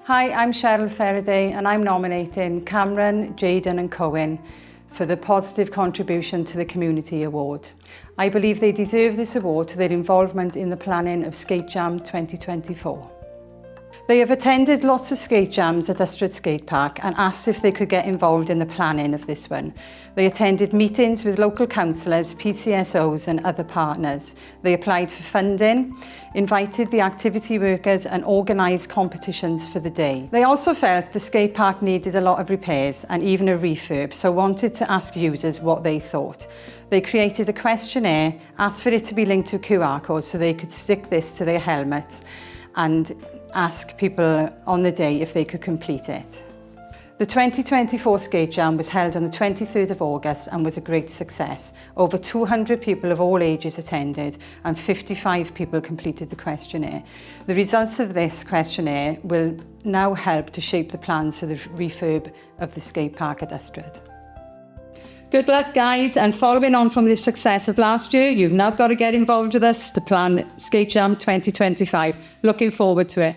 Hi, I'm Cheryl Faraday and I'm nominating Cameron, Jayden and Cohen for the Positive Contribution to the Community Award. I believe they deserve this award for their involvement in the planning of Skate Jam 2024. They have attended lots of skate jams at Ystrad Skate Park and asked if they could get involved in the planning of this one. They attended meetings with local councillors, PCSOs and other partners. They applied for funding, invited the activity workers and organised competitions for the day. They also felt the skate park needed a lot of repairs and even a refurb, so wanted to ask users what they thought. They created a questionnaire, asked for it to be linked to a QR code so they could stick this to their helmets and ask people on the day if they could complete it. The 2024 Skate Jam was held on the 23rd of August and was a great success. Over 200 people of all ages attended and 55 people completed the questionnaire. The results of this questionnaire will now help to shape the plans for the refurb of the skate park at Ystrad. Good luck guys, and following on from the success of last year, you've now got to get involved with us to plan Skate Jam 2025. Looking forward to it.